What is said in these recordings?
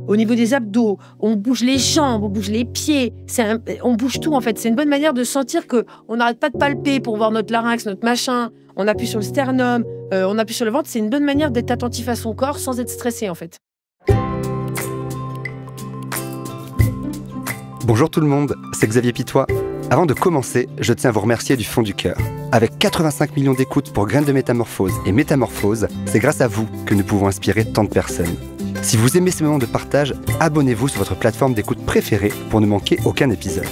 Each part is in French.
au niveau des abdos, on bouge les jambes, on bouge les pieds, on bouge tout en fait. C'est une bonne manière de sentir qu'on n'arrête pas de palper pour voir notre larynx, notre machin. On appuie sur le sternum, on appuie sur le ventre. C'est une bonne manière d'être attentif à son corps sans être stressé en fait. Bonjour tout le monde, c'est Xavier Pitois. Avant de commencer, je tiens à vous remercier du fond du cœur. Avec 85 millions d'écoutes pour Graines de Métamorphose et Métamorphose, c'est grâce à vous que nous pouvons inspirer tant de personnes. Si vous aimez ces moments de partage, abonnez-vous sur votre plateforme d'écoute préférée pour ne manquer aucun épisode.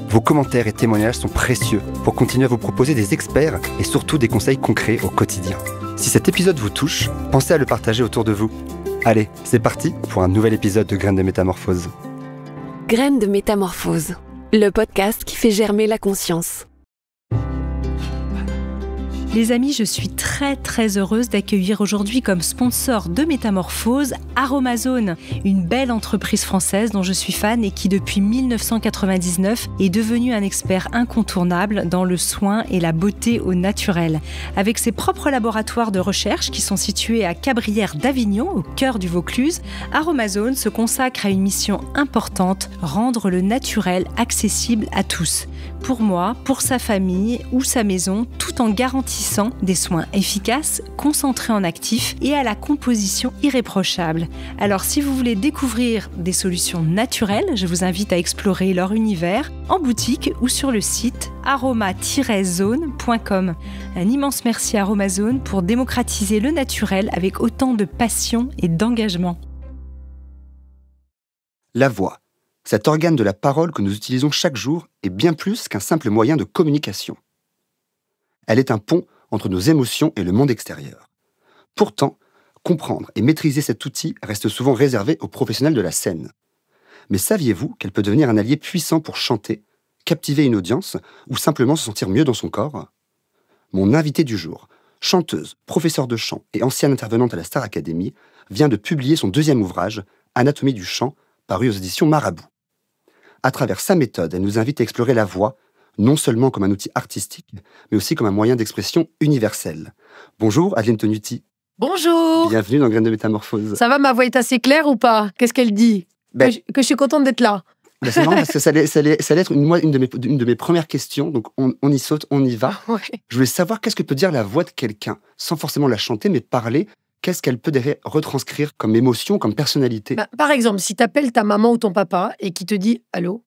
Vos commentaires et témoignages sont précieux pour continuer à vous proposer des experts et surtout des conseils concrets au quotidien. Si cet épisode vous touche, pensez à le partager autour de vous. Allez, c'est parti pour un nouvel épisode de Graines de Métamorphose. Graines de Métamorphose, le podcast qui fait germer la conscience. Les amis, je suis très heureuse d'accueillir aujourd'hui comme sponsor de Métamorphose Aromazone, une belle entreprise française dont je suis fan et qui depuis 1999 est devenue un expert incontournable dans le soin et la beauté au naturel. Avec ses propres laboratoires de recherche qui sont situés à Cabrières d'Avignon, au cœur du Vaucluse, Aromazone se consacre à une mission importante, rendre le naturel accessible à tous. Pour moi, pour sa famille ou sa maison, tout en garantissant des soins efficaces, concentrés en actifs et à la composition irréprochable. Alors si vous voulez découvrir des solutions naturelles, je vous invite à explorer leur univers en boutique ou sur le site aroma-zone.com. Un immense merci à Aromazone pour démocratiser le naturel avec autant de passion et d'engagement. La voix, cet organe de la parole que nous utilisons chaque jour, est bien plus qu'un simple moyen de communication. Elle est un pont entre nos émotions et le monde extérieur. Pourtant, comprendre et maîtriser cet outil reste souvent réservé aux professionnels de la scène. Mais saviez-vous qu'elle peut devenir un allié puissant pour chanter, captiver une audience ou simplement se sentir mieux dans son corps ? Mon invitée du jour, chanteuse, professeure de chant et ancienne intervenante à la Star Academy, vient de publier son deuxième ouvrage, Anatomie du chant, paru aux éditions Marabout. À travers sa méthode, elle nous invite à explorer la voix, non seulement comme un outil artistique, mais aussi comme un moyen d'expression universel. Bonjour, Adeline Tonuti. Bonjour. Bienvenue dans Graines de Métamorphose. Ça va, ma voix est assez claire ou pas ? Qu'est-ce qu'elle dit ? Que je suis contente d'être là. C'est marrant parce que ça allait être une de mes premières questions, donc on y saute, on y va. Ouais. Je voulais savoir qu'est-ce que peut dire la voix de quelqu'un, sans forcément la chanter, mais parler. Qu'est-ce qu'elle peut retranscrire comme émotion, comme personnalité ? Par exemple, si tu appelles ta maman ou ton papa et qui te dit « Allô »,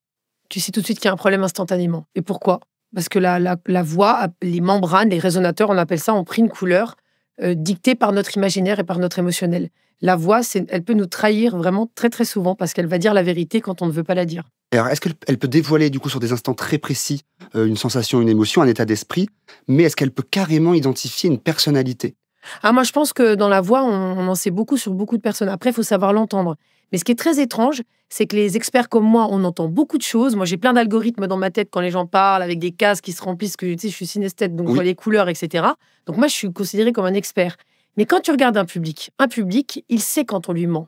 tu sais tout de suite qu'il y a un problème instantanément. Et pourquoi ? Parce que la voix, les membranes, les résonateurs, on appelle ça, ont pris une couleur dictée par notre imaginaire et par notre émotionnel. La voix, elle peut nous trahir vraiment très souvent parce qu'elle va dire la vérité quand on ne veut pas la dire. Alors, est-ce qu'elle peut dévoiler, du coup, sur des instants très précis, une sensation, une émotion, un état d'esprit, mais est-ce qu'elle peut carrément identifier une personnalité ? Moi, je pense que dans la voix, on en sait beaucoup sur beaucoup de personnes. Après, il faut savoir l'entendre. Mais ce qui est très étrange, c'est que les experts comme moi, on entend beaucoup de choses. Moi, j'ai plein d'algorithmes dans ma tête quand les gens parlent, avec des cases qui se remplissent, que tu sais, je suis synesthète, donc je vois les couleurs, etc. Donc moi, je suis considérée comme un expert. Mais quand tu regardes un public, il sait quand on lui ment.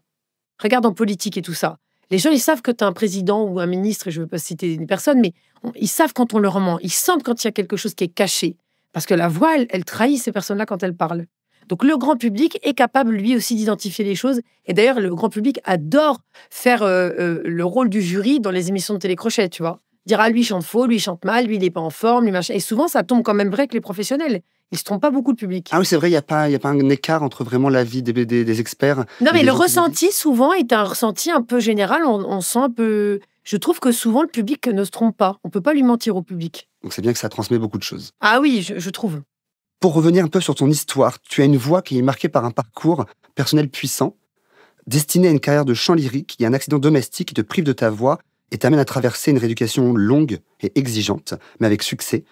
Regarde en politique et tout ça. Les gens, ils savent que tu as un président ou un ministre, et je ne veux pas citer une personne, mais ils savent quand on leur ment. Ils sentent quand il y a quelque chose qui est caché. Parce que la voix, elle trahit ces personnes-là quand elles parlent. Donc, le grand public est capable, lui aussi, d'identifier les choses. Et d'ailleurs, le grand public adore faire le rôle du jury dans les émissions de télécrochet, tu vois. Dire, lui, il chante faux, lui, il chante mal, lui, il n'est pas en forme, lui, machin. Et souvent, ça tombe quand même vrai que les professionnels. Ils ne se trompent pas beaucoup, le public. Ah oui, c'est vrai, il n'y a pas un écart entre vraiment l'avis des experts. Non, mais le ressenti, souvent, est un ressenti un peu général. On sent un peu... Je trouve que souvent, le public ne se trompe pas. On ne peut pas lui mentir au public. Donc, c'est bien que ça transmet beaucoup de choses. Ah oui, je trouve. Pour revenir un peu sur ton histoire, tu as une voix qui est marquée par un parcours personnel puissant. Destiné à une carrière de chant lyrique, il y a un accident domestique qui te prive de ta voix et t'amène à traverser une rééducation longue et exigeante, mais avec succès.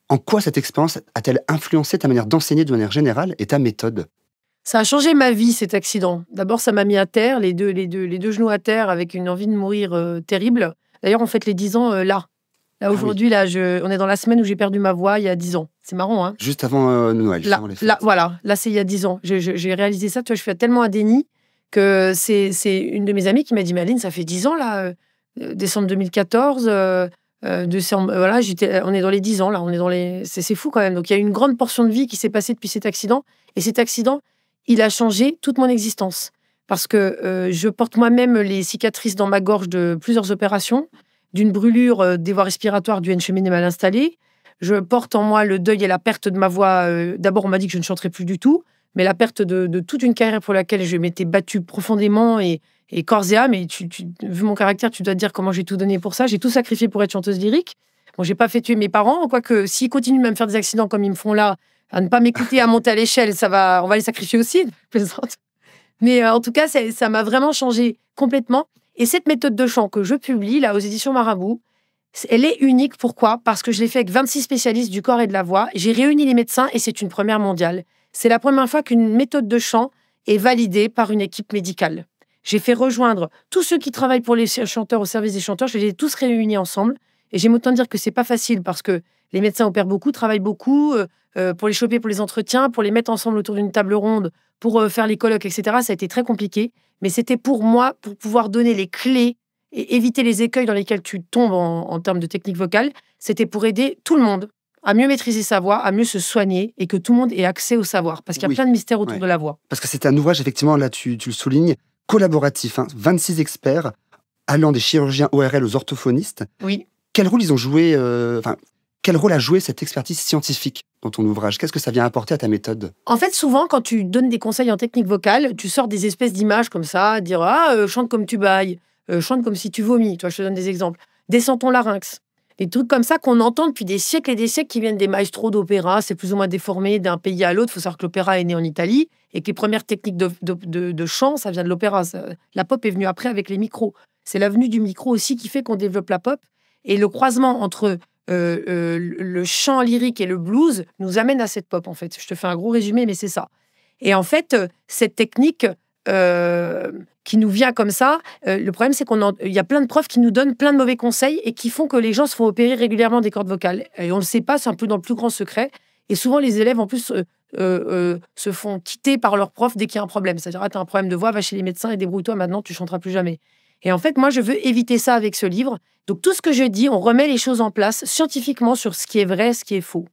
En quoi cette expérience a-t-elle influencé ta manière d'enseigner de manière générale et ta méthode ? Ça a changé ma vie, cet accident. D'abord, ça m'a mis à terre, les deux genoux à terre, avec une envie de mourir terrible. D'ailleurs, on fête les 10 ans là. Là, aujourd'hui, on est dans la semaine où j'ai perdu ma voix il y a 10 ans. C'est marrant, hein ? Juste avant Noël. Là, c'est il y a 10 ans. J'ai réalisé ça, tu vois, je fais tellement un déni que c'est une de mes amies qui m'a dit « Adeline, ça fait 10 ans, là, décembre 2014, décembre, voilà, on est dans les 10 ans, là, c'est fou quand même. Donc, il y a une grande portion de vie qui s'est passée depuis cet accident. Et cet accident, il a changé toute mon existence. parce que je porte moi-même les cicatrices dans ma gorge de plusieurs opérations, d'une brûlure des voies respiratoires due à une cheminée mal installée. Je porte en moi le deuil et la perte de ma voix. D'abord, on m'a dit que je ne chanterais plus du tout, mais la perte de toute une carrière pour laquelle je m'étais battue profondément et corps et âme. Et vu mon caractère, tu dois te dire comment j'ai tout donné pour ça. J'ai tout sacrifié pour être chanteuse lyrique. Bon, j'ai pas fait tuer mes parents, quoique s'ils continuent de me faire des accidents comme ils me font là, à ne pas m'écouter, à monter à l'échelle, on va les sacrifier aussi. Plaisante. Mais en tout cas, ça m'a vraiment changé complètement. Et cette méthode de chant que je publie là aux éditions Marabout, elle est unique. Pourquoi ? Parce que je l'ai fait avec 26 spécialistes du corps et de la voix. J'ai réuni les médecins et c'est une première mondiale. C'est la première fois qu'une méthode de chant est validée par une équipe médicale. J'ai fait rejoindre tous ceux qui travaillent pour les chanteurs au service des chanteurs. Je les ai tous réunis ensemble. Et j'aime autant dire que c'est pas facile parce que les médecins opèrent beaucoup, travaillent beaucoup pour les choper, pour les entretiens, pour les mettre ensemble autour d'une table ronde, pour faire les colloques, etc. Ça a été très compliqué. Mais c'était pour moi, pour pouvoir donner les clés et éviter les écueils dans lesquels tu tombes en termes de technique vocale. C'était pour aider tout le monde à mieux maîtriser sa voix, à mieux se soigner et que tout le monde ait accès au savoir. Parce qu'il y a plein de mystères autour de la voix. Parce que c'est un ouvrage, effectivement, là tu le soulignes, collaboratif. 26 experts allant des chirurgiens ORL aux orthophonistes. Oui. Quel rôle ils ont joué, quel rôle a joué cette expertise scientifique dans ton ouvrage ? Qu'est-ce que ça vient apporter à ta méthode ? En fait, souvent, quand tu donnes des conseils en technique vocale, tu sors des espèces d'images comme ça, dire chante comme tu bailles, chante comme si tu vomis. Toi, je te donne des exemples. Descends ton larynx. Des trucs comme ça qu'on entend depuis des siècles et des siècles qui viennent des maestros d'opéra. C'est plus ou moins déformé d'un pays à l'autre. Il faut savoir que l'opéra est né en Italie et que les premières techniques de chant, ça vient de l'opéra. La pop est venue après avec les micros. C'est la venue du micro aussi qui fait qu'on développe la pop. Et le croisement entre le chant lyrique et le blues nous amène à cette pop, en fait. Je te fais un gros résumé, mais c'est ça. Et en fait, cette technique qui nous vient comme ça, le problème, c'est qu'il y a plein de profs qui nous donnent plein de mauvais conseils et qui font que les gens se font opérer régulièrement des cordes vocales. Et on ne le sait pas, c'est un peu dans le plus grand secret. Et souvent, les élèves, en plus, se font quitter par leurs profs dès qu'il y a un problème. C'est-à-dire, tu as un problème de voix, va chez les médecins et débrouille-toi, maintenant, tu chanteras plus jamais. Et en fait, moi, je veux éviter ça avec ce livre. Donc, tout ce que je dis, on remet les choses en place scientifiquement sur ce qui est vrai, ce qui est faux,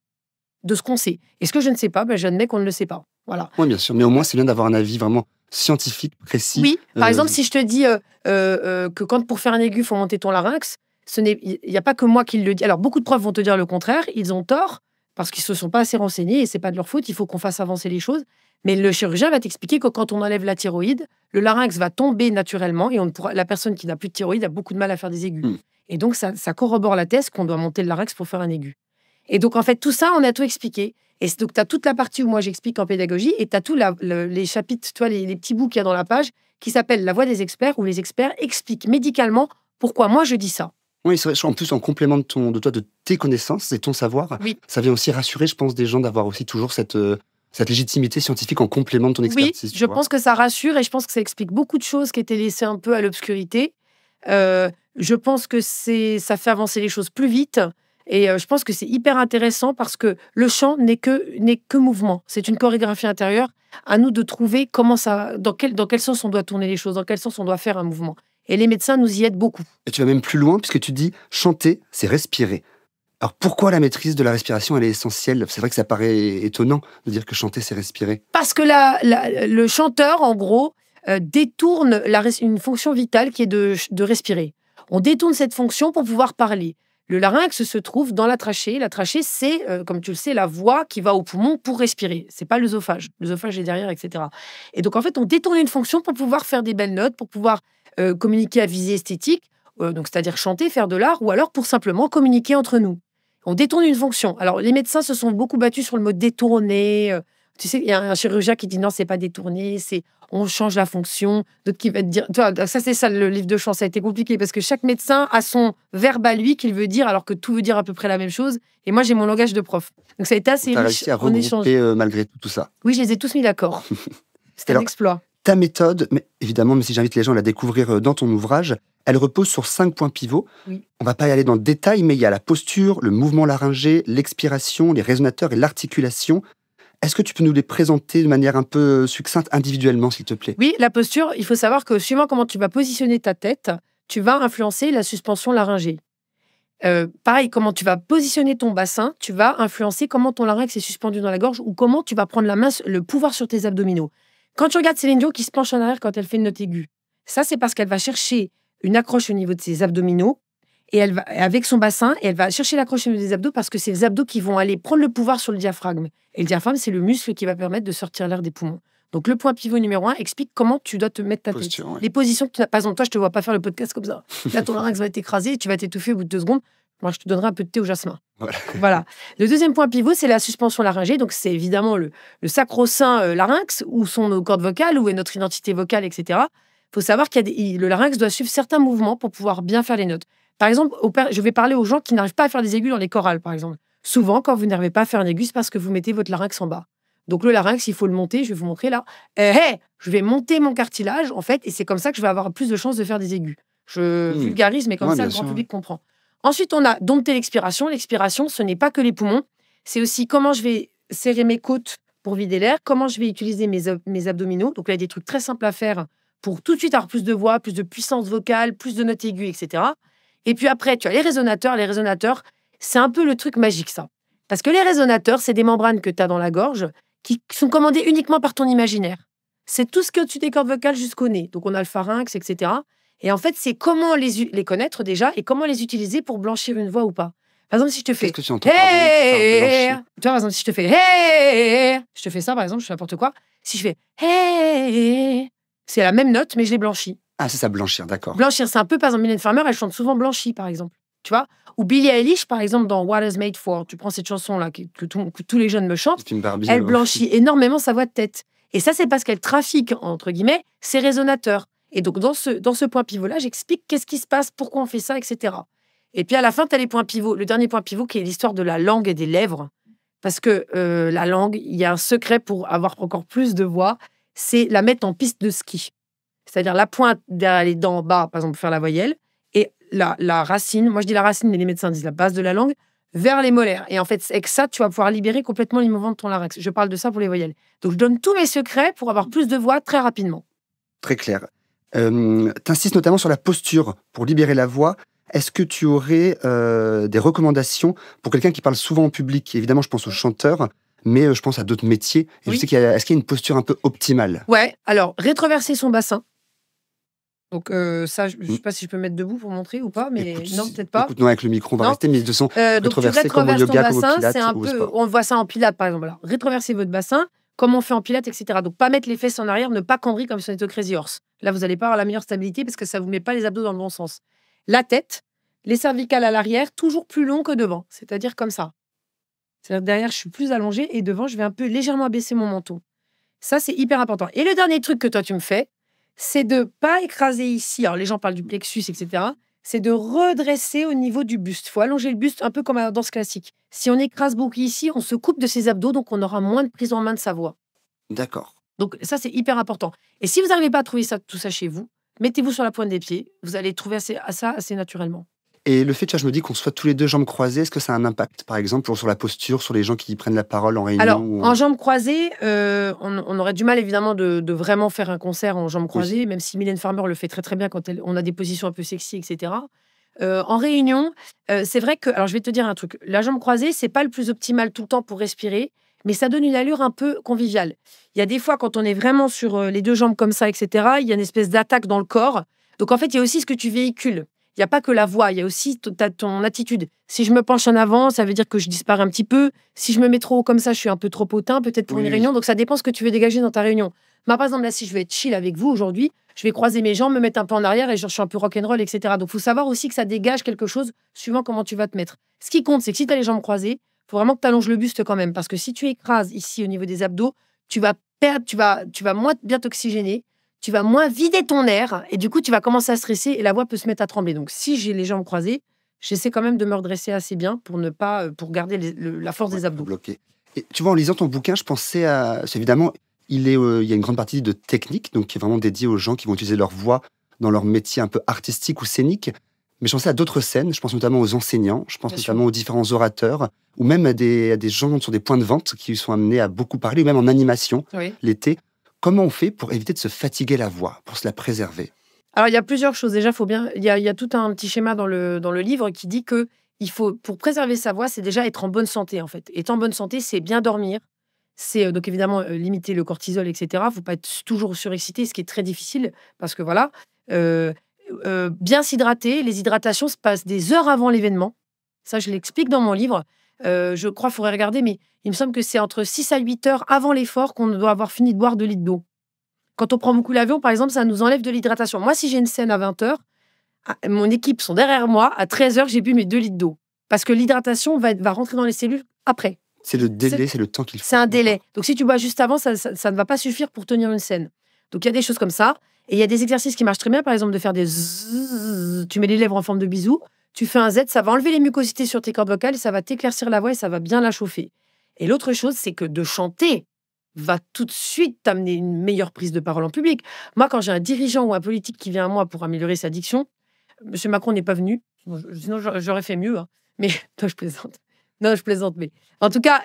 de ce qu'on sait. Et ce que je ne sais pas, j'admets qu'on ne le sait pas. Voilà. Oui, bien sûr. Mais au moins, c'est bien d'avoir un avis vraiment scientifique, précis. Oui. Par exemple, si je te dis que quand pour faire un aigu, il faut monter ton larynx, il n'y a pas que moi qui le dis. Alors, beaucoup de profs vont te dire le contraire. Ils ont tort parce qu'ils ne se sont pas assez renseignés et ce n'est pas de leur faute. Il faut qu'on fasse avancer les choses. Mais le chirurgien va t'expliquer que quand on enlève la thyroïde, le larynx va tomber naturellement et la personne qui n'a plus de thyroïde a beaucoup de mal à faire des aigus. Et donc, ça corrobore la thèse qu'on doit monter le larynx pour faire un aigu. Et donc, en fait, tout ça, on a tout expliqué. Et donc, tu as toute la partie où moi, j'explique en pédagogie et tu as tous les chapitres, tu vois, les petits bouts qu'il y a dans la page qui s'appellent « La voix des experts » où les experts expliquent médicalement pourquoi moi, je dis ça. Oui, c'est vrai. En plus, en complément de tes connaissances et ton savoir, ça vient aussi rassurer, je pense, des gens d'avoir aussi toujours cette légitimité scientifique en complément de ton expertise. Oui, je pense que ça rassure et je pense que ça explique beaucoup de choses qui étaient laissées un peu à l'obscurité. Je pense que ça fait avancer les choses plus vite et je pense que c'est hyper intéressant parce que le chant n'est que mouvement. C'est une chorégraphie intérieure. À nous de trouver dans quel sens on doit tourner les choses, dans quel sens on doit faire un mouvement. Et les médecins nous y aident beaucoup. Et tu vas même plus loin puisque tu dis chanter, c'est respirer. Alors pourquoi la maîtrise de la respiration, elle est essentielle ? C'est vrai que ça paraît étonnant de dire que chanter, c'est respirer. Parce que le chanteur, en gros, détourne une fonction vitale qui est de respirer. On détourne cette fonction pour pouvoir parler. Le larynx se trouve dans la trachée. La trachée, c'est, comme tu le sais, la voix qui va au poumon pour respirer. C'est pas l'œsophage. L'œsophage est derrière, etc. Et donc, en fait, on détourne une fonction pour pouvoir faire des belles notes, pour pouvoir communiquer à visée esthétique, donc c'est-à-dire chanter, faire de l'art, ou alors pour simplement communiquer entre nous. On détourne une fonction. Alors, les médecins se sont beaucoup battus sur le mot détourner. Tu sais, il y a un chirurgien qui dit non, c'est pas détourner, c'est on change la fonction. D'autres qui va te dire, toi, ça c'est ça le livre de chant, ça a été compliqué parce que chaque médecin a son verbe à lui qu'il veut dire, alors que tout veut dire à peu près la même chose. Et moi, j'ai mon langage de prof. Donc ça a été assez riche. T'as réussi à regrouper malgré tout ça. Oui, je les ai tous mis d'accord. C'était un exploit. Ta méthode, mais évidemment, même si j'invite les gens à la découvrir dans ton ouvrage, elle repose sur 5 points pivots. Oui. On ne va pas y aller dans le détail, mais il y a la posture, le mouvement laryngé, l'expiration, les résonateurs et l'articulation. Est-ce que tu peux nous les présenter de manière un peu succincte, individuellement, s'il te plaît ? Oui, la posture, il faut savoir que suivant comment tu vas positionner ta tête, tu vas influencer la suspension laryngée. Pareil, comment tu vas positionner ton bassin, tu vas influencer comment ton larynx est suspendu dans la gorge ou comment tu vas prendre la main, le pouvoir sur tes abdominaux. Quand tu regardes Céline Dion qui se penche en arrière quand elle fait une note aiguë, ça, c'est parce qu'elle va chercher une accroche au niveau de ses abdominaux et elle va, avec son bassin, et elle va chercher l'accroche au niveau des abdos parce que c'est les abdos qui vont aller prendre le pouvoir sur le diaphragme. Et le diaphragme, c'est le muscle qui va permettre de sortir l'air des poumons. Donc, le point pivot numéro 1 explique comment tu dois te mettre ta Posture, tête. ouais. Les positions que tu as. Par exemple, toi, je te vois pas faire le podcast comme ça. Là, ton larynx va être écrasé, tu vas t'étouffer au bout de 2 secondes. Moi, je te donnerai un peu de thé au jasmin. Voilà. Le deuxième point pivot, c'est la suspension laryngée. Donc, c'est évidemment le sacro-saint larynx, où sont nos cordes vocales, où est notre identité vocale, etc. Il faut savoir que le larynx doit suivre certains mouvements pour pouvoir bien faire les notes. Par exemple, je vais parler aux gens qui n'arrivent pas à faire des aigus dans les chorales, par exemple. Souvent, quand vous n'arrivez pas à faire un aigu, c'est parce que vous mettez votre larynx en bas. Donc, le larynx, il faut le monter. Je vais vous montrer là. Je vais monter mon cartilage, en fait, et c'est comme ça que je vais avoir plus de chances de faire des aigus. Je vulgarise, mais comme Ouais, ça, bien le grand sûr. public comprend. Ensuite, on a dompter l'expiration. L'expiration, ce n'est pas que les poumons. C'est aussi comment je vais serrer mes côtes pour vider l'air, comment je vais utiliser mes abdominaux. Donc là, il y a des trucs très simples à faire pour tout de suite avoir plus de voix, plus de puissance vocale, plus de notes aiguës, etc. Et puis après, tu as les résonateurs. Les résonateurs, c'est un peu le truc magique, ça. Parce que les résonateurs, c'est des membranes que tu as dans la gorge qui sont commandées uniquement par ton imaginaire. C'est tout ce qui est au-dessus des cordes vocales jusqu'au nez. Donc, on a le pharynx, etc. Et en fait, c'est comment les connaître déjà et comment les utiliser pour blanchir une voix ou pas. Par exemple, si je te fais... Qu'est-ce que tu entends, pardon, Hey, par blanchir? tu vois, par exemple, si je te fais Hey, je te fais ça, par exemple, je fais n'importe quoi. Si je fais Hey, c'est la même note, mais je l'ai blanchie. Ah, c'est ça, blanchir, d'accord. Blanchir, c'est un peu, par exemple, Mylène Farmer, elle chante souvent Blanchie, par exemple. Tu vois? Ou Billie Eilish, par exemple, dans What Is Made For. Tu prends cette chanson-là que tous les jeunes me chantent. Le film Barbie. Elle blanchit énormément sa voix de tête. Et ça, c'est parce qu'elle trafique, entre guillemets, ses résonateurs. Et donc, dans ce point pivot-là, j'explique qu'est-ce qui se passe, pourquoi on fait ça, etc. Et puis, à la fin, tu as les points pivots. Le dernier point pivot, qui est l'histoire de la langue et des lèvres. Parce que la langue, il y a un secret pour avoir encore plus de voix, c'est la mettre en piste de ski. C'est-à-dire la pointe derrière les dents en bas, par exemple, pour faire la voyelle, et la racine, moi je dis la racine, mais les médecins disent la base de la langue, vers les molaires. Et en fait, avec ça, tu vas pouvoir libérer complètement les mouvements de ton larynx. Je parle de ça pour les voyelles. Donc, je donne tous mes secrets pour avoir plus de voix très rapidement. Très clair. T'insistes notamment sur la posture pour libérer la voix. Est-ce que tu aurais des recommandations pour quelqu'un qui parle souvent en public? Évidemment, je pense aux chanteurs, mais je pense à d'autres métiers. Et Oui. je sais est-ce qu'il y a une posture un peu optimale? Ouais, alors, rétroverser son bassin. Donc, ça, je ne sais pas si je peux mettre debout pour montrer ou pas, mais Écoute, non, peut-être pas. Écoute, non, avec le micro, on va Non. rester, mais de son Donc, tu rétroverser comme au rétroverses ton yoga, comme au bassin, pilates c'est un ou au peu... sport. On voit ça en pilates, par exemple. Alors, rétroverser votre bassin, comme on fait en pilates, etc. Donc, pas mettre les fesses en arrière, ne pas cambrer comme si on était au Crazy Horse. Là, vous n'allez pas avoir la meilleure stabilité parce que ça ne vous met pas les abdos dans le bon sens. La tête, les cervicales à l'arrière, toujours plus long que devant. C'est-à-dire comme ça. C'est-à-dire derrière, je suis plus allongée et devant, je vais un peu légèrement abaisser mon menton. Ça, c'est hyper important. Et le dernier truc que toi, tu me fais, c'est de pas écraser ici. Alors, les gens parlent du plexus, etc. C'est de redresser au niveau du buste. Il faut allonger le buste un peu comme à la danse classique. Si on écrase beaucoup ici, on se coupe de ses abdos, donc on aura moins de prise en main de sa voix. D'accord. Donc, ça, c'est hyper important. Et si vous n'arrivez pas à trouver tout ça chez vous, mettez-vous sur la pointe des pieds. Vous allez trouver ça assez naturellement. Et le fait, tu vois, je me dis qu'on soit tous les deux jambes croisées, est-ce que ça a un impact, par exemple, sur la posture, sur les gens qui prennent la parole en réunion? Alors, ou en jambes croisées, on aurait du mal, évidemment, de vraiment faire un concert en jambes croisées, même si Mylène Farmer le fait très, très bien quand on a des positions un peu sexy, etc. En réunion, c'est vrai que... Alors, je vais te dire un truc. La jambe croisée, c'est pas le plus optimal tout le temps pour respirer, mais ça donne une allure un peu conviviale. Il y a des fois, quand on est vraiment sur les deux jambes comme ça, etc., il y a une espèce d'attaque dans le corps. Donc, en fait, il y a aussi ce que tu véhicules. Il n'y a pas que la voix, il y a aussi ton attitude. Si je me penche en avant, ça veut dire que je disparais un petit peu. Si je me mets trop haut comme ça, je suis un peu trop hautain, peut-être pour Oui, une oui. réunion. Donc, ça dépend ce que tu veux dégager dans ta réunion. Moi, par exemple, là, si je veux être chill avec vous aujourd'hui, je vais croiser mes jambes, me mettre un peu en arrière et je suis un peu rock'n'roll, etc. Donc, il faut savoir aussi que ça dégage quelque chose suivant comment tu vas te mettre. Ce qui compte, c'est que si tu as les jambes croisées, il faut vraiment que tu allonges le buste quand même. Parce que si tu écrases ici au niveau des abdos, tu vas perdre, tu vas moins bien t'oxygéner. Tu vas moins vider ton air et du coup, tu vas commencer à stresser et la voix peut se mettre à trembler. Donc, si j'ai les jambes croisées, j'essaie quand même de me redresser assez bien pour garder la force des abdos. Bloqué. Et tu vois, en lisant ton bouquin, je pensais à... Évidemment, il y a une grande partie de technique, donc qui est vraiment dédiée aux gens qui vont utiliser leur voix dans leur métier un peu artistique ou scénique. Mais je pensais à d'autres scènes, je pense notamment aux enseignants, je pense Bien notamment aux différents orateurs, ou même à des gens sur des points de vente qui sont amenés à beaucoup parler, ou même en animation Oui. l'été. Comment on fait pour éviter de se fatiguer la voix, pour se la préserver? Alors, il y a plusieurs choses. Déjà, il y a tout un petit schéma dans le livre qui dit que pour préserver sa voix, c'est déjà être en bonne santé, en fait. Être en bonne santé, c'est bien dormir, c'est donc évidemment limiter le cortisol, etc. Il ne faut pas être toujours surexcité, ce qui est très difficile parce que voilà. Bien s'hydrater. Les hydratations se passent des heures avant l'événement. Ça, je l'explique dans mon livre. Je crois qu'il faudrait regarder, mais il me semble que c'est entre 6 à 8 heures avant l'effort qu'on doit avoir fini de boire 2 litres d'eau. Quand on prend beaucoup l'avion, par exemple, ça nous enlève de l'hydratation. Moi, si j'ai une scène à 20 heures, mon équipe sont derrière moi. À 13 heures, j'ai bu mes 2 litres d'eau. Parce que l'hydratation va rentrer dans les cellules après. C'est le délai, c'est le temps qu'il faut. C'est un délai. Donc, si tu bois juste avant, ça ne va pas suffire pour tenir une scène. Donc, il y a des choses comme ça. Et il y a des exercices qui marchent très bien. Par exemple, de faire des zzzz. Tu mets les lèvres en forme de bisou. Tu fais un Z, ça va enlever les mucosités sur tes cordes vocales et ça va t'éclaircir la voix et ça va bien la chauffer. Et l'autre chose, c'est que de chanter va tout de suite t'amener une meilleure prise de parole en public. Moi, quand j'ai un dirigeant ou un politique qui vient à moi pour améliorer sa diction, M. Macron n'est pas venu. Sinon, j'aurais fait mieux. Hein. Mais non, je plaisante. Non, je plaisante. Mais en tout cas,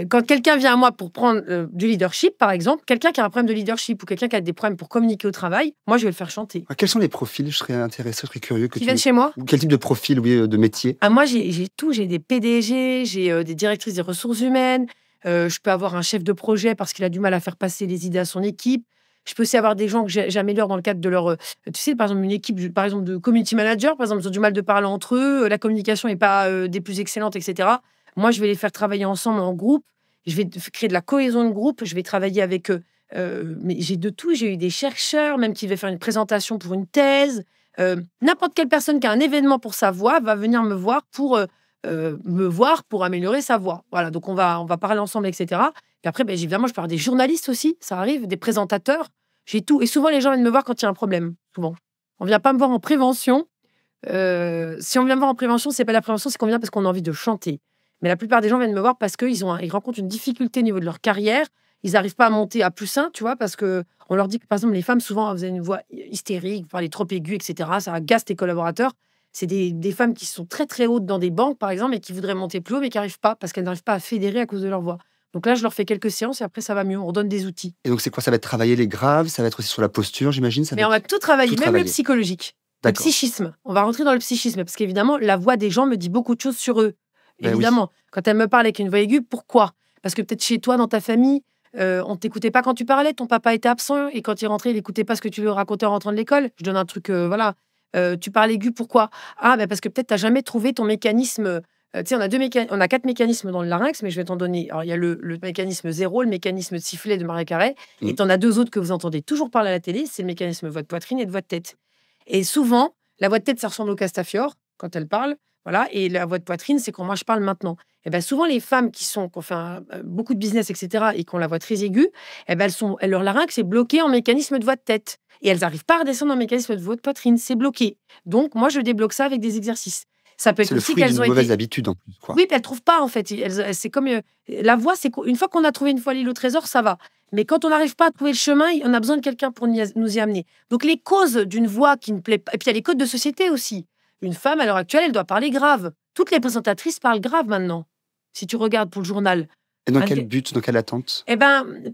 quand quelqu'un vient à moi pour prendre du leadership, par exemple, quelqu'un qui a un problème de leadership ou quelqu'un qui a des problèmes pour communiquer au travail, moi, je vais le faire chanter. Quels sont les profils? Je serais intéressé, je serais curieux. Qui viennent chez moi? Ou quel type de profil, oui, de métier? Moi, j'ai tout. J'ai des PDG, j'ai des directrices des ressources humaines. Je peux avoir un chef de projet parce qu'il a du mal à faire passer les idées à son équipe. Je peux aussi avoir des gens que j'améliore dans le cadre de leur... tu sais, par exemple, une équipe par exemple, de community manager, par exemple, ils ont du mal de parler entre eux, la communication n'est pas des plus excellentes, etc. Moi, je vais les faire travailler ensemble en groupe. Je vais créer de la cohésion de groupe. Je vais travailler avec eux. Mais j'ai de tout. J'ai eu des chercheurs, même qui devaient faire une présentation pour une thèse. N'importe quelle personne qui a un événement pour sa voix va venir me voir pour améliorer sa voix. Voilà, donc on va parler ensemble, etc. Puis après, évidemment, je peux avoir des journalistes aussi, ça arrive, des présentateurs. J'ai tout. Et souvent, les gens viennent me voir quand il y a un problème. Souvent. On ne vient pas me voir en prévention. Si on vient me voir en prévention, c'est pas la prévention, c'est qu'on vient parce qu'on a envie de chanter. Mais la plupart des gens viennent me voir parce qu'ils rencontrent une difficulté au niveau de leur carrière. Ils n'arrivent pas à monter à +1, tu vois, parce qu'on leur dit que, par exemple, les femmes, souvent, vous avez une voix hystérique, vous parlez trop aigu, etc. Ça agace tes collaborateurs. C'est des femmes qui sont très, très hautes dans des banques, par exemple, et qui voudraient monter plus haut, mais qui n'arrivent pas, parce qu'elles n'arrivent pas à fédérer à cause de leur voix. Donc là, je leur fais quelques séances et après, ça va mieux. On redonne des outils. Et donc, c'est quoi? Ça va être travailler les graves, ça va être aussi sur la posture, j'imagine? Mais on va tout travailler, même le psychologique. Le psychisme. On va rentrer dans le psychisme, parce qu'évidemment, la voix des gens me dit beaucoup de choses sur eux. Évidemment, quand elle me parle avec une voix aiguë, pourquoi? Parce que peut-être chez toi, dans ta famille, on ne t'écoutait pas quand tu parlais, ton papa était absent, et quand il rentrait, il n'écoutait pas ce que tu lui racontais en rentrant de l'école. Je donne un truc, voilà. Tu parles aigu, pourquoi? Parce que peut-être tu n'as jamais trouvé ton mécanisme. Tu sais, on a 4 mécanismes dans le larynx, mais je vais t'en donner. Alors, il y a le mécanisme 0, le mécanisme de sifflet de Maria Carré, et tu en as 2 autres que vous entendez toujours parler à la télé, c'est le mécanisme voix de poitrine et de voix de tête. Et souvent, la voix de tête, ça ressemble au Castafiore, quand elle parle. Voilà, et la voix de poitrine, c'est quand moi je parle maintenant. Et souvent, les femmes qui ont fait beaucoup de business, etc., et qui ont la voix très aiguë, leur larynx est bloqué en mécanisme de voix de tête. Et elles n'arrivent pas à redescendre en mécanisme de voix de poitrine. C'est bloqué. Donc, moi, je débloque ça avec des exercices. Ça peut être c'est aussi le fruit d'une mauvaise habitude en plus. Quoi. Oui, puis elles ne trouvent pas, en fait. C'est comme la voix, une fois qu'on a trouvé une fois l'île au trésor, ça va. Mais quand on n'arrive pas à trouver le chemin, on a besoin de quelqu'un pour nous y amener. Donc, les causes d'une voix qui ne plaît pas... Et puis, il y a les codes de société aussi. Une femme, à l'heure actuelle, elle doit parler grave. Toutes les présentatrices parlent grave maintenant. Si tu regardes pour le journal. Et dans quel but, dans quelle attente?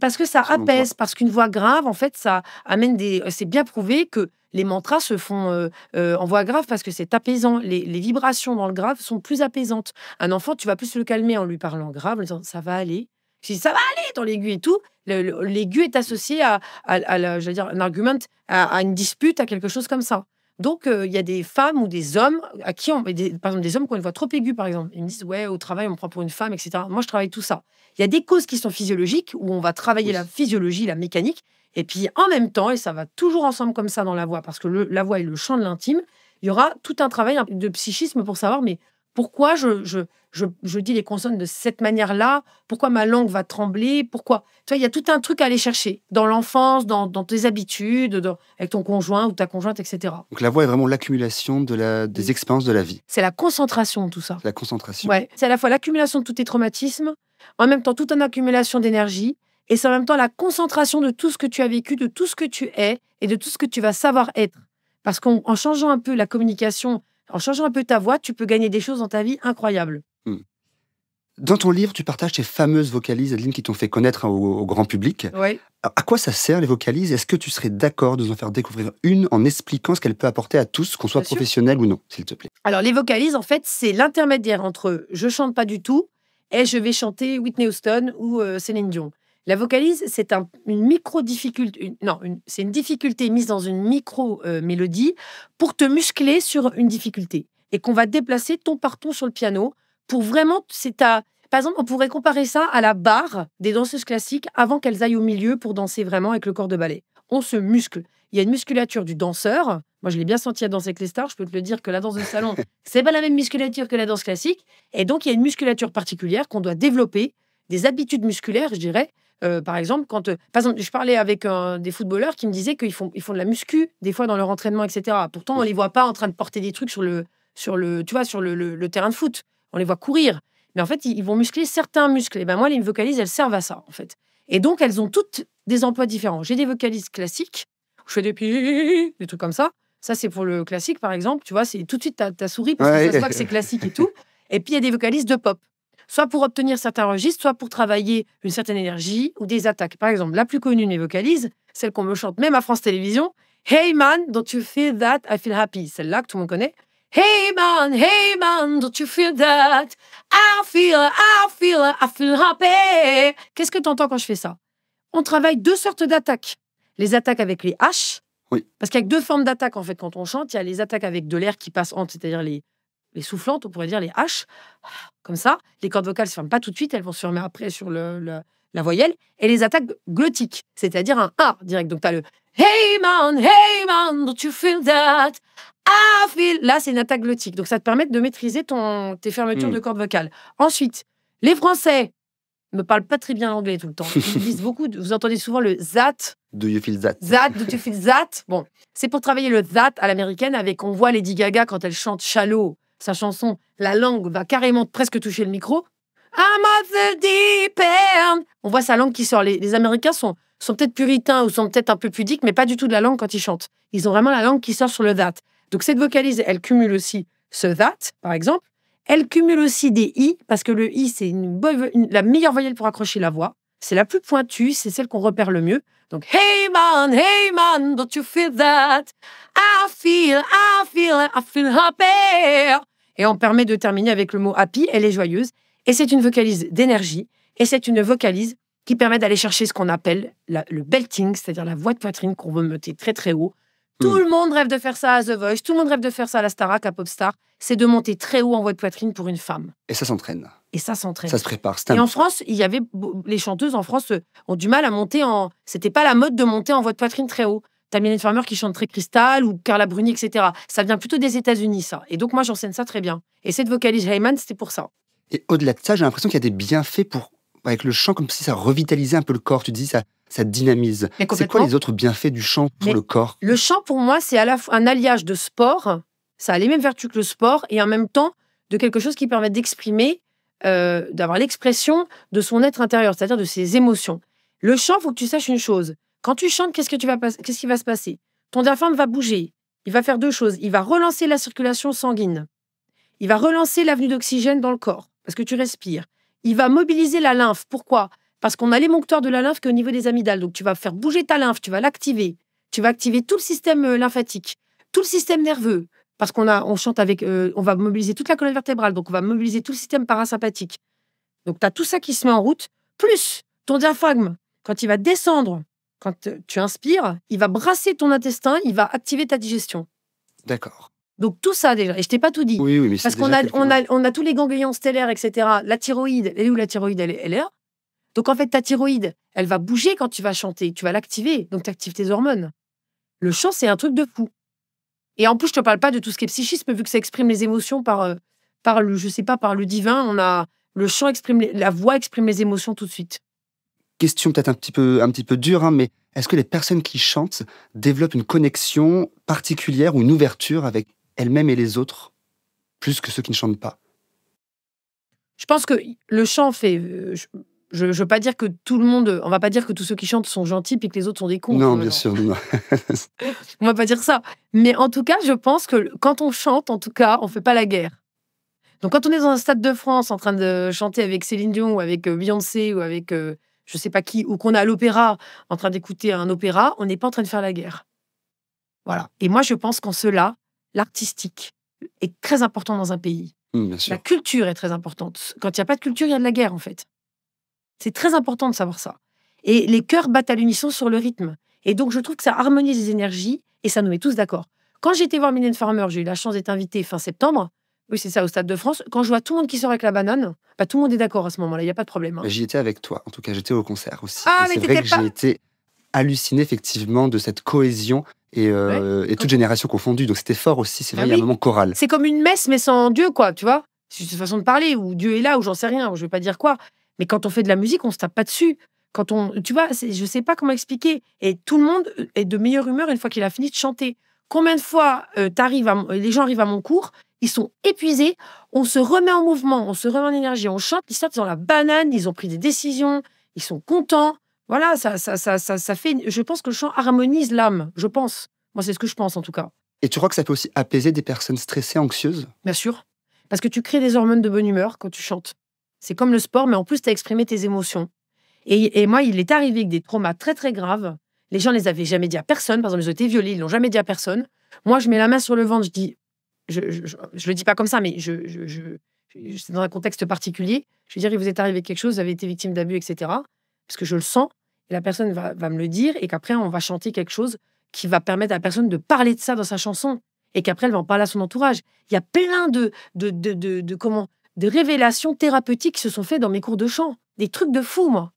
Parce que ça apaise. Parce qu'une voix grave, en fait, ça amène des... C'est bien prouvé que les mantras se font en voix grave parce que c'est apaisant. Les vibrations dans le grave sont plus apaisantes. Un enfant, tu vas plus le calmer en lui parlant grave, en disant « ça va aller ». Je dis « ça va aller » dans l'aigu et tout. L'aigu est associé à j'allais dire, un argument, à une dispute, à quelque chose comme ça. Donc, il y a des femmes ou des hommes à qui par exemple, des hommes qui ont une voix trop aiguë, par exemple. Ils me disent, ouais, au travail, on me prend pour une femme, etc. Moi, je travaille tout ça. Il y a des causes qui sont physiologiques, où on va travailler la physiologie, la mécanique. Et puis, en même temps, et ça va toujours ensemble comme ça dans la voix, parce que la voix est le champ de l'intime, il y aura tout un travail de psychisme pour savoir, mais pourquoi je dis les consonnes de cette manière-là? Pourquoi ma langue va trembler? Pourquoi? Tu vois, il y a tout un truc à aller chercher dans l'enfance, dans tes habitudes, avec ton conjoint ou ta conjointe, etc. Donc la voix est vraiment l'accumulation des expériences de la vie. C'est la concentration, tout ça. La concentration. Ouais. C'est à la fois l'accumulation de tous tes traumatismes, en même temps toute une accumulation d'énergie, et c'est en même temps la concentration de tout ce que tu as vécu, de tout ce que tu es et de tout ce que tu vas savoir être. Parce qu'en changeant un peu la communication, en changeant un peu ta voix, tu peux gagner des choses dans ta vie incroyables. Dans ton livre, tu partages tes fameuses vocalises, Adeline, qui t'ont fait connaître au grand public. Ouais. À quoi ça sert, les vocalises? Est-ce que tu serais d'accord de nous en faire découvrir une en expliquant ce qu'elle peut apporter à tous, qu'on soit professionnel ou non, s'il te plaît? Alors, les vocalises, en fait, c'est l'intermédiaire entre je chante pas du tout et je vais chanter Whitney Houston ou Céline Dion. La vocalise, c'est une micro-difficulté. C'est une difficulté mise dans une micro-mélodie pour te muscler sur une difficulté. Et qu'on va déplacer ton par ton sur le piano pour vraiment. Par exemple, on pourrait comparer ça à la barre des danseuses classiques avant qu'elles aillent au milieu pour danser vraiment avec le corps de ballet. On se muscle. Il y a une musculature du danseur. Moi, je l'ai bien senti à Danser avec les stars. Je peux te le dire que la danse de salon, c'est pas la même musculature que la danse classique. Et donc, il y a une musculature particulière qu'on doit développer, des habitudes musculaires, je dirais. Par exemple, je parlais avec des footballeurs qui me disaient qu'ils font de la muscu des fois dans leur entraînement, etc. Pourtant, on les voit pas en train de porter des trucs sur le terrain de foot. On les voit courir. Mais en fait, ils vont muscler certains muscles. Et ben moi, les vocalises, elles servent à ça, en fait. Et donc, elles ont toutes des emplois différents. J'ai des vocalises classiques. Je fais des trucs comme ça. Ça, c'est pour le classique, par exemple. Tu vois, c'est tout de suite ta souris parce que ça se voit que c'est classique et tout. Et puis, il y a des vocalises de pop. Soit pour obtenir certains registres, soit pour travailler une certaine énergie ou des attaques. Par exemple, la plus connue de mes vocalises, celle qu'on me chante même à France Télévisions, Hey man, don't you feel that? I feel happy. Celle-là que tout le monde connaît. Hey man, don't you feel that? I feel happy. Qu'est-ce que tu entends quand je fais ça? On travaille deux sortes d'attaques. Les attaques avec les H. Oui. Parce qu'il y a que deux formes d'attaques, en fait, quand on chante. Il y a les attaques avec de l'air qui passe entre, c'est-à-dire les soufflantes, on pourrait dire les H, comme ça. Les cordes vocales ne se ferment pas tout de suite, elles vont se fermer après sur la voyelle. Et les attaques glottiques, c'est-à-dire un A direct. Donc, tu as le Hey man, don't you feel that? I feel. Là, c'est une attaque glottique. Donc, ça te permet de maîtriser tes fermetures de cordes vocales. Ensuite, les Français ne parlent pas très bien l'anglais tout le temps. Ils disent beaucoup, vous entendez souvent le that. Do you feel that? Do you feel that? Bon, c'est pour travailler le that à l'américaine on voit Lady Gaga quand elle chante Shallow, sa chanson, la langue va carrément presque toucher le micro. I'm at the deep end. On voit sa langue qui sort. Les Américains sont peut-être puritains ou sont peut-être un peu pudiques, mais pas du tout de la langue quand ils chantent. Ils ont vraiment la langue qui sort sur le that. Donc cette vocalise, elle cumule aussi ce that, par exemple. Elle cumule aussi des i, parce que le i, c'est la meilleure voyelle pour accrocher la voix. C'est la plus pointue, c'est celle qu'on repère le mieux. Donc, hey man, don't you feel that? I feel happy. Et on permet de terminer avec le mot happy, elle est joyeuse. Et c'est une vocalise d'énergie. Et c'est une vocalise qui permet d'aller chercher ce qu'on appelle le belting, c'est-à-dire la voix de poitrine qu'on veut monter très très haut. Tout le monde rêve de faire ça à The Voice, tout le monde rêve de faire ça à la Starac, à Popstar. C'est de monter très haut en voix de poitrine pour une femme. Et ça s'entraîne. Ça se prépare. Et en France, les chanteuses en France ont du mal à monter C'était pas la mode de monter en voix de poitrine très haut. T'as Mylène Farmer qui chante très cristal ou Carla Bruni, etc. Ça vient plutôt des États-Unis, ça. Et donc moi, j'enseigne ça très bien. Et cette vocalise Heyman, c'était pour ça. Et au-delà de ça, j'ai l'impression qu'il y a des bienfaits avec le chant, comme si ça revitalisait un peu le corps. Tu dis ça dynamise. C'est quoi les autres bienfaits du chant pour le corps? Le chant, pour moi, c'est à la fois un alliage de sport. Ça a les mêmes vertus que le sport et en même temps de quelque chose qui permet d'exprimer, d'avoir l'expression de son être intérieur, c'est-à-dire de ses émotions. Le chant, il faut que tu saches une chose. Quand tu chantes, qu'est-ce qui va se passer? Ton diaphragme va bouger. Il va faire deux choses. Il va relancer la circulation sanguine. Il va relancer l'avenue d'oxygène dans le corps, parce que tu respires. Il va mobiliser la lymphe. Pourquoi? Parce qu'on a l'émonctoire de la lymphe qu'au niveau des amygdales. Donc, tu vas faire bouger ta lymphe, tu vas l'activer. Tu vas activer tout le système lymphatique, tout le système nerveux. Parce on chante avec... on va mobiliser toute la colonne vertébrale. Donc, on va mobiliser tout le système parasympathique. Donc, tu as tout ça qui se met en route. Plus ton diaphragme, quand il va descendre, quand tu inspires, il va brasser ton intestin, il va activer ta digestion. D'accord. Donc, tout ça, déjà. Et je t'ai pas tout dit. Oui, mais parce qu'on a tous les ganglions stellaires, etc. La thyroïde, elle est où la thyroïde? Elle est là. Donc, en fait, ta thyroïde, elle va bouger quand tu vas chanter. Tu vas l'activer. Donc, tu actives tes hormones. Le chant, c'est un truc de fou. Et en plus, je te parle pas de tout ce qui est psychisme, vu que ça exprime les émotions par le divin. Le chant la voix exprime les émotions tout de suite. Question peut-être un petit peu dure, mais est-ce que les personnes qui chantent développent une connexion particulière ou une ouverture avec elles-mêmes et les autres, plus que ceux qui ne chantent pas? Je pense que le chant fait... Je veux pas dire que tout le monde... On va pas dire que tous ceux qui chantent sont gentils et que les autres sont des cons. Non, bien sûr. Non. On va pas dire ça. Mais en tout cas, je pense que quand on chante, en tout cas, on fait pas la guerre. Donc quand on est dans un stade de France en train de chanter avec Céline Dion ou avec Beyoncé ou avec je sais pas qui, ou qu'on est à l'opéra en train d'écouter un opéra, on n'est pas en train de faire la guerre. Voilà. Et moi, je pense qu'en cela, l'artistique est très important dans un pays. Bien sûr. La culture est très importante. Quand il n'y a pas de culture, il y a de la guerre, en fait. C'est très important de savoir ça. Et les cœurs battent à l'unisson sur le rythme. Et donc, je trouve que ça harmonise les énergies et ça nous met tous d'accord. Quand j'ai été voir Mylène Farmer, j'ai eu la chance d'être invitée fin septembre. Oui, c'est ça, au Stade de France. Quand je vois tout le monde qui sort avec la banane, tout le monde est d'accord à ce moment-là, il n'y a pas de problème. Hein. J'y étais avec toi, en tout cas, j'étais au concert aussi. Ah, et mais c'est vrai t'étais que pas... j'ai été halluciné, effectivement, de cette cohésion et toute génération confondue. Donc, c'était fort aussi, c'est vrai, il y a un moment choral. C'est comme une messe, mais sans Dieu, quoi, tu vois. C'est une façon de parler, où Dieu est là, ou j'en sais rien, je ne vais pas dire quoi. Mais quand on fait de la musique, on ne se tape pas dessus. Tu vois, je ne sais pas comment expliquer. Et tout le monde est de meilleure humeur une fois qu'il a fini de chanter. Combien de fois les gens arrivent à mon cours, ils sont épuisés, on se remet en mouvement, on se remet en énergie, on chante, ils sortent, ils ont la banane, ils ont pris des décisions, ils sont contents. Voilà, ça fait... Je pense que le chant harmonise l'âme, je pense. Moi, c'est ce que je pense, en tout cas. Et tu crois que ça peut aussi apaiser des personnes stressées, anxieuses? Bien sûr. Parce que tu crées des hormones de bonne humeur quand tu chantes. C'est comme le sport, mais en plus, tu as exprimé tes émotions. Et moi, il est arrivé avec des traumas très, très graves. Les gens ne les avaient jamais dit à personne. Par exemple, ils ont été violés, ils ne l'ont jamais dit à personne. Moi, je mets la main sur le ventre, je dis... Je le dis pas comme ça, mais c'est dans un contexte particulier. Je veux dire, il vous est arrivé quelque chose, vous avez été victime d'abus, etc. Parce que je le sens, et la personne va me le dire, et qu'après, on va chanter quelque chose qui va permettre à la personne de parler de ça dans sa chanson, et qu'après, elle va en parler à son entourage. Il y a plein de révélations thérapeutiques qui se sont faites dans mes cours de chant. Des trucs de fou, moi.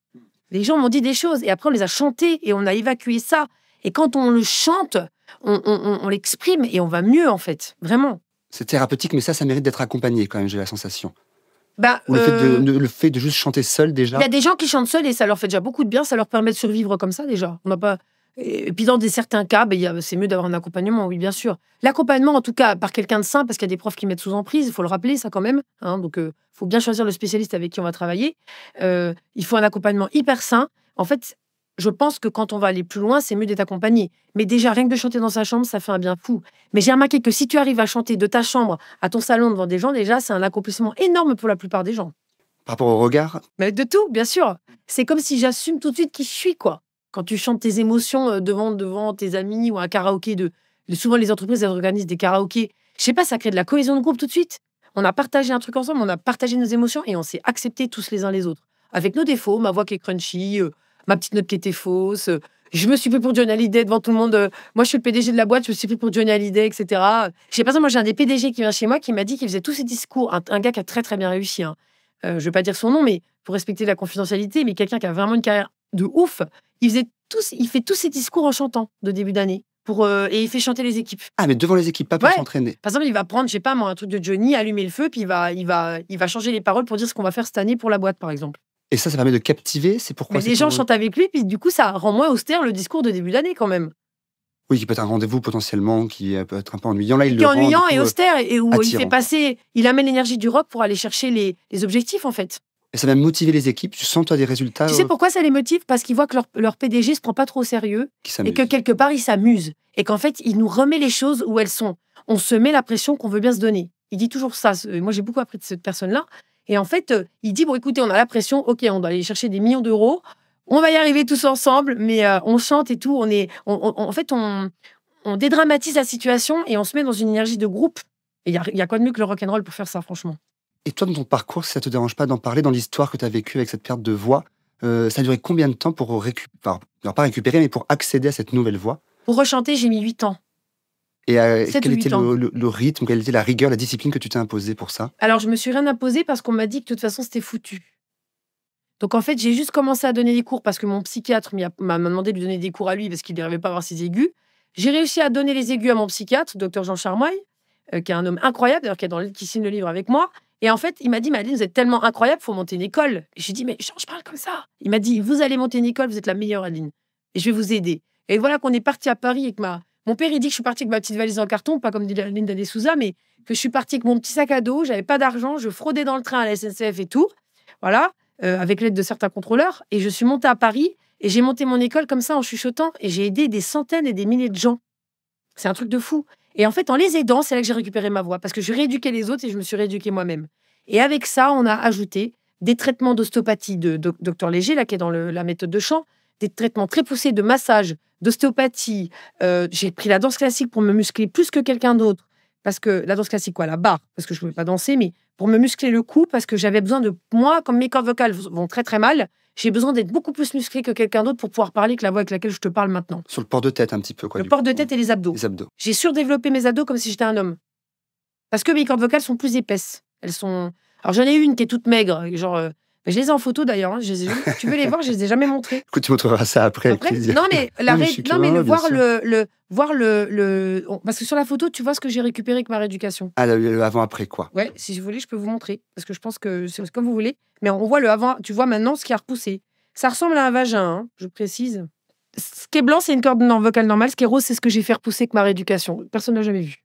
Les gens m'ont dit des choses, et après, on les a chantées, et on a évacué ça. Et quand on le chante, on l'exprime, et on va mieux, en fait. Vraiment. C'est thérapeutique, mais ça mérite d'être accompagné, quand même, j'ai la sensation. Ou le fait de juste chanter seul, déjà. Il y a des gens qui chantent seuls, et ça leur fait déjà beaucoup de bien, ça leur permet de survivre comme ça, déjà. On n'a pas... Et puis dans certains cas, c'est mieux d'avoir un accompagnement, oui, bien sûr. L'accompagnement, en tout cas, par quelqu'un de sain, parce qu'il y a des profs qui mettent sous emprise, il faut le rappeler, ça quand même. Hein, donc, il faut bien choisir le spécialiste avec qui on va travailler. Il faut un accompagnement hyper sain. En fait, je pense que quand on va aller plus loin, c'est mieux d'être accompagné. Mais déjà, rien que de chanter dans sa chambre, ça fait un bien fou. Mais j'ai remarqué que si tu arrives à chanter de ta chambre à ton salon devant des gens, déjà, c'est un accomplissement énorme pour la plupart des gens. Par rapport au regard? Mais de tout, bien sûr. C'est comme si j'assume tout de suite qui je suis, quoi. Quand tu chantes tes émotions devant tes amis ou un karaoké, souvent les entreprises elles organisent des karaokés. Je sais pas, ça crée de la cohésion de groupe tout de suite. On a partagé un truc ensemble, on a partagé nos émotions et on s'est acceptés tous les uns les autres. Avec nos défauts, ma voix qui est crunchy, ma petite note qui était fausse. Je me suis pris pour Johnny Hallyday devant tout le monde. Moi, je suis le PDG de la boîte, je me suis pris pour Johnny Hallyday, etc. Je sais pas, moi j'ai un des PDG qui vient chez moi qui m'a dit qu'il faisait tous ses discours. Un gars qui a très très bien réussi. Hein. Je vais pas dire son nom, mais pour respecter la confidentialité, mais quelqu'un qui a vraiment une carrière de ouf. Il fait tous ses discours en chantant de début d'année. Et il fait chanter les équipes. Ah, mais devant les équipes, pas pour s'entraîner. Par exemple, il va prendre, je sais pas moi, un truc de Johnny, allumer le feu, puis il va changer les paroles pour dire ce qu'on va faire cette année pour la boîte, par exemple. Et ça permet de captiver, c'est pourquoi... Mais les gens chantent avec lui, puis du coup, ça rend moins austère le discours de début d'année, quand même. Oui, qui peut être un rendez-vous potentiellement, qui peut être un peu ennuyant. Là, il le rend ennuyant et austère, et où il amène l'énergie du rock pour aller chercher les objectifs, en fait. Et ça va motiver les équipes. Tu sens, toi, des résultats? Tu sais pourquoi ça les motive? Parce qu'ils voient que leur PDG se prend pas trop au sérieux et que quelque part, il s'amuse. Et qu'en fait, il nous remet les choses où elles sont. On se met la pression qu'on veut bien se donner. Il dit toujours ça. Moi, j'ai beaucoup appris de cette personne-là. Et en fait, il dit, bon, écoutez, on a la pression. OK, on doit aller chercher des millions d'euros. On va y arriver tous ensemble. Mais on chante et tout. En fait, on dédramatise la situation et on se met dans une énergie de groupe. Et il y a quoi de mieux que le rock'n'roll pour faire ça, franchement? Et toi, dans ton parcours, si ça te dérange pas d'en parler, dans l'histoire que tu as vécue avec cette perte de voix, ça a duré combien de temps pour pas récupérer, mais pour accéder à cette nouvelle voix? Pour rechanter, j'ai mis 8 ans. Et quel était le rythme, quelle était la rigueur, la discipline que tu t'es imposée pour ça? Alors, je me suis rien imposée parce qu'on m'a dit que de toute façon, c'était foutu. Donc, en fait, j'ai juste commencé à donner des cours parce que mon psychiatre m'a demandé de lui donner des cours à lui parce qu'il n'arrivait pas à avoir ses aigus. J'ai réussi à donner les aigus à mon psychiatre, docteur Jean Charmoy, qui est un homme incroyable, d'ailleurs, qui signe le livre avec moi. Et en fait, il m'a dit, Madeleine, vous êtes tellement incroyable, il faut monter une école. Et j'ai dit, mais je parle comme ça. Il m'a dit, vous allez monter une école, vous êtes la meilleure, Adeline. Et je vais vous aider. Et voilà qu'on est parti à Paris avec Mon père, il dit que je suis partie avec ma petite valise en carton, pas comme dit Linda de Souza, mais que je suis partie avec mon petit sac à dos, j'avais pas d'argent, je fraudais dans le train à la SNCF et tout. Voilà, avec l'aide de certains contrôleurs. Et je suis montée à Paris et j'ai monté mon école comme ça en chuchotant. Et j'ai aidé des centaines et des milliers de gens. C'est un truc de fou. Et en fait, en les aidant, c'est là que j'ai récupéré ma voix. Parce que je rééduquais les autres et je me suis rééduquée moi-même. Et avec ça, on a ajouté des traitements d'ostéopathie de Dr Léger, là, qui est dans la méthode de chant, des traitements très poussés de massage, d'ostéopathie. J'ai pris la danse classique pour me muscler plus que quelqu'un d'autre, parce que la danse classique, quoi, la barre, parce que je ne pouvais pas danser, mais pour me muscler le cou, parce que j'avais besoin de... Moi, comme mes cordes vocales vont très très mal, j'ai besoin d'être beaucoup plus musclé que quelqu'un d'autre pour pouvoir parler que la voix avec laquelle je te parle maintenant. Sur le port de tête un petit peu, quoi. Le port de tête et les abdos. Les abdos. J'ai surdéveloppé mes abdos comme si j'étais un homme. Parce que mes cordes vocales sont plus épaisses. Elles sont... Alors j'en ai une qui est toute maigre, genre... je les ai en photo d'ailleurs. Hein. Tu veux les voir? Je les ai jamais montrées. Écoute, tu montreras ça après. Non mais parce que sur la photo, tu vois ce que j'ai récupéré avec ma rééducation. Ah, le avant-après quoi. Ouais, si vous voulez, je peux vous montrer parce que je pense que c'est comme vous voulez. Mais on voit le avant. Tu vois maintenant ce qui a repoussé. Ça ressemble à un vagin, hein, je précise. Ce qui est blanc, c'est une corde vocale normale. Ce qui est rose, c'est ce que j'ai fait repousser avec ma rééducation. Personne n'a jamais vu.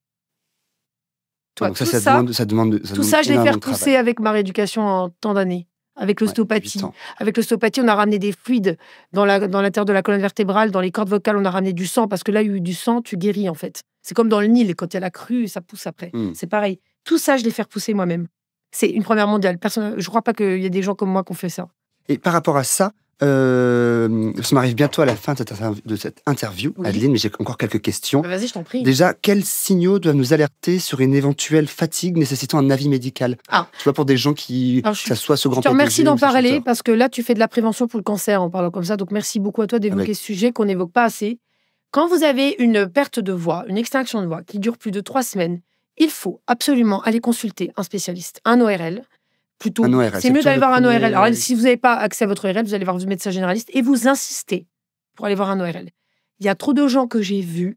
Donc ça demande tout ça, je l'ai fait repousser avec ma rééducation en tant d'années. Avec l'ostéopathie. Avec l'ostéopathie, on a ramené des fluides dans la terre de la colonne vertébrale, dans les cordes vocales, on a ramené du sang, parce que là, il y a eu du sang, tu guéris en fait. C'est comme dans le Nil, quand il y a la crue, ça pousse après. C'est pareil. Tout ça, je l'ai fait repousser moi-même. C'est une première mondiale. Personne, je ne crois pas qu'il y ait des gens comme moi qui ont fait ça. Et par rapport à ça, ça m'arrive bientôt à la fin de cette interview, oui. Adeline, mais j'ai encore quelques questions. Vas-y, je t'en prie. Déjà, quels signaux doivent nous alerter sur une éventuelle fatigue nécessitant un avis médical? Tu vois, pour des gens qui s'assoient ce grand. Je te remercie d'en parler, parce que là, tu fais de la prévention pour le cancer en parlant comme ça. Donc, merci beaucoup à toi d'évoquer ce sujet qu'on n'évoque pas assez. Quand vous avez une perte de voix, une extinction de voix qui dure plus de 3 semaines, il faut absolument aller consulter un spécialiste, un ORL. Plutôt, c'est mieux d'aller voir un ORL. Alors, si vous n'avez pas accès à votre ORL, vous allez voir votre médecin généraliste et vous insistez pour aller voir un ORL. Il y a trop de gens que j'ai vus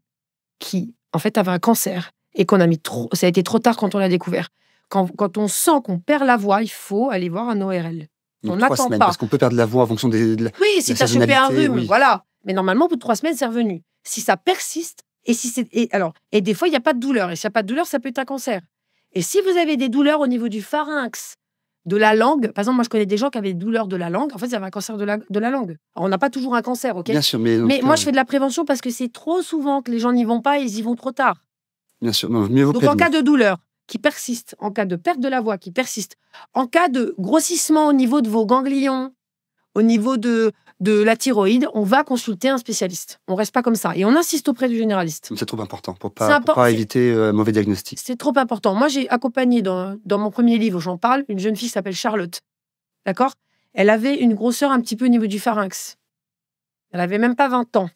qui, en fait, avaient un cancer et qu'on a mis trop. Ça a été trop tard quand on l'a découvert. Quand on sent qu'on perd la voix, il faut aller voir un ORL. Donc, on n'attend pas. Parce qu'on peut perdre la voix en fonction Oui, si tu as chopé un rhume, voilà. Mais normalement, au bout de 3 semaines, c'est revenu. Si ça persiste, et des fois, il n'y a pas de douleur. Et s'il n'y a pas de douleur, ça peut être un cancer. Et si vous avez des douleurs au niveau du pharynx, de la langue. Par exemple, moi, je connais des gens qui avaient des douleurs de la langue. En fait, ils avaient un cancer de la langue. Alors, on n'a pas toujours un cancer, ok? Bien sûr, mais moi, je fais de la prévention parce que c'est trop souvent que les gens n'y vont pas et ils y vont trop tard. Bien sûr, non, mieux vaut Donc, en cas de douleur qui persiste, en cas de perte de la voix qui persiste, en cas de grossissement au niveau de vos ganglions, au niveau de la thyroïde, on va consulter un spécialiste. On ne reste pas comme ça. Et on insiste auprès du généraliste. C'est trop important pour pas éviter un mauvais diagnostic. C'est trop important. Moi, j'ai accompagné dans mon premier livre, j'en parle, une jeune fille qui s'appelle Charlotte. D'accord? Elle avait une grosseur un petit peu au niveau du pharynx. Elle n'avait même pas 20 ans.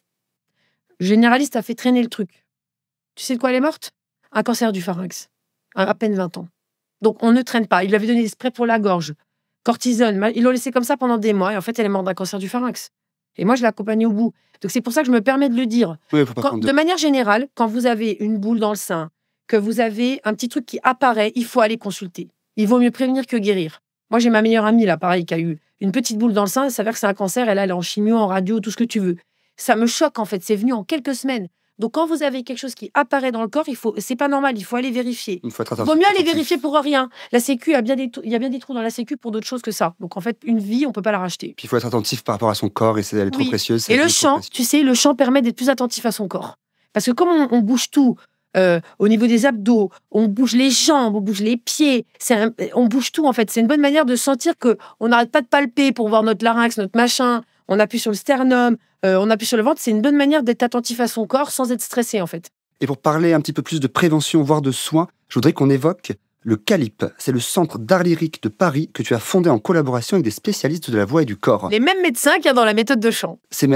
Le généraliste a fait traîner le truc. Tu sais de quoi elle est morte? Un cancer du pharynx. À peine 20 ans. Donc, on ne traîne pas. Il lui avait donné des sprays pour la gorge. Cortisone, ils l'ont laissé comme ça pendant des mois et en fait, elle est morte d'un cancer du pharynx. Et moi, je l'ai accompagnée au bout. Donc, c'est pour ça que je me permets de le dire. Oui, de manière générale, quand vous avez une boule dans le sein, que vous avez un petit truc qui apparaît, il faut aller consulter. Il vaut mieux prévenir que guérir. Moi, j'ai ma meilleure amie, là, pareil, qui a eu une petite boule dans le sein. Il s'avère que c'est un cancer. Elle est en chimio, en radio, tout ce que tu veux. Ça me choque, en fait. C'est venu en quelques semaines. Donc, quand vous avez quelque chose qui apparaît dans le corps, c'est pas normal, il faut aller vérifier. Il vaut mieux aller vérifier pour rien. La Sécu, il y a bien des trous dans la Sécu pour d'autres choses que ça. Donc, en fait, une vie, on peut pas la racheter. Puis, il faut être attentif par rapport à son corps et elle est trop précieuse. Et le chant, tu sais, le chant permet d'être plus attentif à son corps. Parce que comme on bouge tout, au niveau des abdos, on bouge les jambes, on bouge les pieds, on bouge tout, en fait. C'est une bonne manière de sentir qu'on n'arrête pas de palper pour voir notre larynx, notre machin. On appuie sur le sternum, on appuie sur le ventre. C'est une bonne manière d'être attentif à son corps sans être stressé, en fait. Et pour parler un petit peu plus de prévention, voire de soins, je voudrais qu'on évoque le CALIP. C'est le Centre d'art lyrique de Paris que tu as fondé en collaboration avec des spécialistes de la voix et du corps. Les mêmes médecins qu'il y a dans la méthode de chant. C'est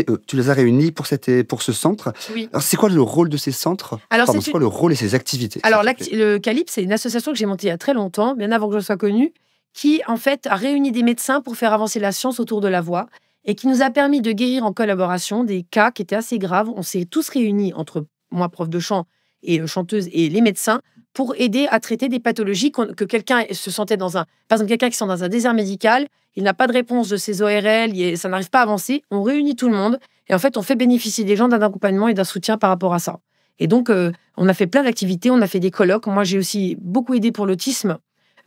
eux. Tu les as réunis pour ce centre. Oui. Alors, c'est quoi le rôle de ces centres? C'est quoi le rôle et ses activités? Alors, le CALIP, c'est une association que j'ai montée il y a très longtemps, bien avant que je sois connue, qui, en fait, a réuni des médecins pour faire avancer la science autour de la voix et qui nous a permis de guérir en collaboration des cas qui étaient assez graves. On s'est tous réunis, entre moi, prof de chant, et chanteuse, et les médecins, pour aider à traiter des pathologies que quelqu'un se sentait par exemple, quelqu'un qui sont dans un désert médical, il n'a pas de réponse de ses ORL, ça n'arrive pas à avancer. On réunit tout le monde, et en fait, on fait bénéficier des gens d'un accompagnement et d'un soutien par rapport à ça. Et donc, on a fait plein d'activités, on a fait des colloques. Moi, j'ai aussi beaucoup aidé pour l'autisme.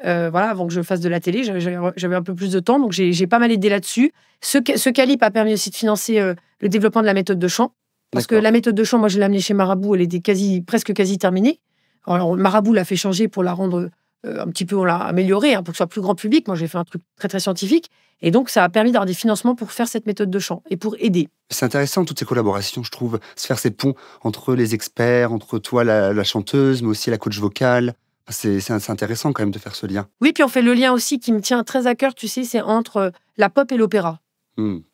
Avant que je fasse de la télé, j'avais un peu plus de temps, donc j'ai pas mal aidé là-dessus. Ce CALIP a permis aussi de financer le développement de la méthode de chant, parce que la méthode de chant, moi je l'ai amenée chez Marabout, elle était presque quasi terminée. Alors Marabout l'a fait changer pour la rendre un petit peu, on l'a amélioré pour que ce soit plus grand public. Moi, j'ai fait un truc très, très scientifique. Et donc, ça a permis d'avoir des financements pour faire cette méthode de chant et pour aider. C'est intéressant, toutes ces collaborations, je trouve, se faire ces ponts entre les experts, entre toi, la chanteuse, mais aussi la coach vocale. C'est intéressant quand même de faire ce lien. Oui, puis on fait le lien aussi qui me tient très à cœur, tu sais, c'est entre la pop et l'opéra.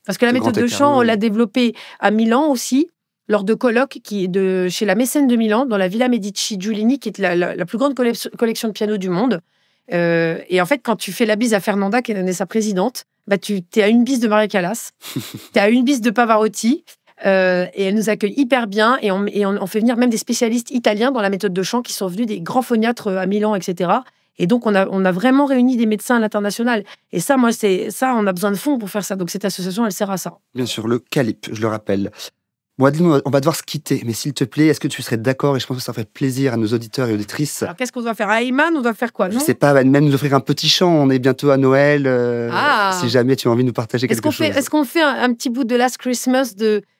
Parce que la méthode de chant, on l'a développée à Milan aussi, lors de colloques chez la mécène de Milan, dans la Villa Medici Giulini, qui est la plus grande collection de pianos du monde. Et en fait, quand tu fais la bise à Fernanda, qui est sa présidente, tu es à une bise de Maria Callas, tu es à une bise de Pavarotti, et elle nous accueille hyper bien. Et on fait venir même des spécialistes italiens dans la méthode de chant qui sont venus des grands phoniatres à Milan, etc. Et donc, on a vraiment réuni des médecins à l'international. Et ça, on a besoin de fonds pour faire ça. Donc, cette association, elle sert à ça. Bien sûr, le CALIP, je le rappelle. Bon, Adeline, on va devoir se quitter, mais s'il te plaît, est-ce que tu serais d'accord, et je pense que ça ferait plaisir à nos auditeurs et auditrices. Alors, qu'est-ce qu'on doit faire? À Ayman, on doit faire quoi, non? Je sais pas, même nous offrir un petit chant, on est bientôt à Noël, si jamais tu as envie de nous partager quelque chose. Est-ce qu'on fait un petit bout de Last Christmas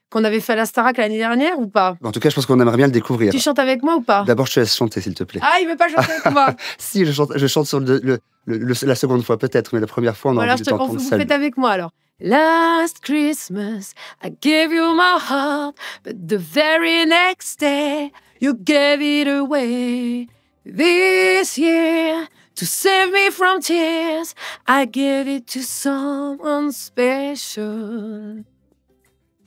qu'on avait fait à la Starac l'année dernière ou pas? En tout cas, je pense qu'on aimerait bien le découvrir. Tu chantes avec moi ou pas? D'abord, je te laisse chanter, s'il te plaît. Ah, il veut pas chanter avec moi. Si, je chante sur la seconde fois peut-être, mais la première fois, on a envie de t'entendre seul. Vous faites avec moi alors. Last Christmas, I gave you my heart, but the very next day, you gave it away. This year, to save me from tears, I gave it to someone special.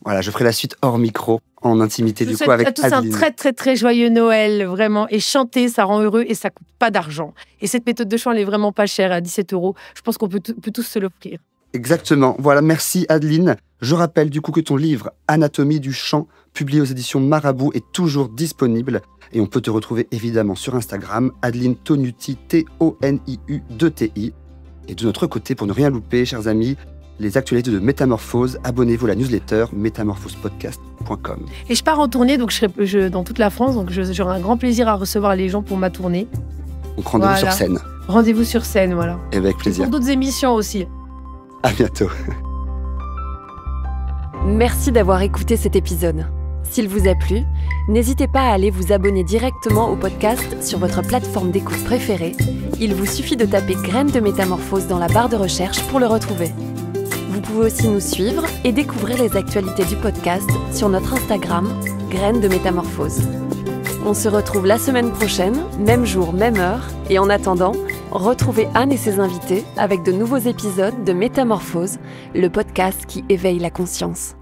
Voilà, je ferai la suite hors micro, en intimité du coup avec Adeline. Je vous souhaite à tous un très très très joyeux Noël, vraiment. Et chanter, ça rend heureux et ça coûte pas d'argent. Et cette méthode de chant, elle est vraiment pas chère, à 17 €. Je pense qu'on peut tous se l'offrir. Exactement. Voilà, merci Adeline. Je rappelle du coup que ton livre Anatomie du chant, publié aux éditions Marabout, est toujours disponible. Et on peut te retrouver évidemment sur Instagram, Adeline Toniutti, Toniu2TI. Et de notre côté, pour ne rien louper, chers amis, les actualités de Métamorphose, abonnez-vous à la newsletter métamorphospodcast.com. Et je pars en tournée, donc je serai dans toute la France, donc j'aurai un grand plaisir à recevoir les gens pour ma tournée. Donc rendez-vous sur scène. Rendez-vous sur scène, voilà. Et avec plaisir. Et pour d'autres émissions aussi. À bientôt. Merci d'avoir écouté cet épisode. S'il vous a plu, n'hésitez pas à aller vous abonner directement au podcast sur votre plateforme d'écoute préférée. Il vous suffit de taper Graines de Métamorphose dans la barre de recherche pour le retrouver. Vous pouvez aussi nous suivre et découvrir les actualités du podcast sur notre Instagram, Graines de Métamorphose. On se retrouve la semaine prochaine, même jour, même heure, et en attendant, retrouvez Anne et ses invités avec de nouveaux épisodes de Métamorphose, le podcast qui éveille la conscience.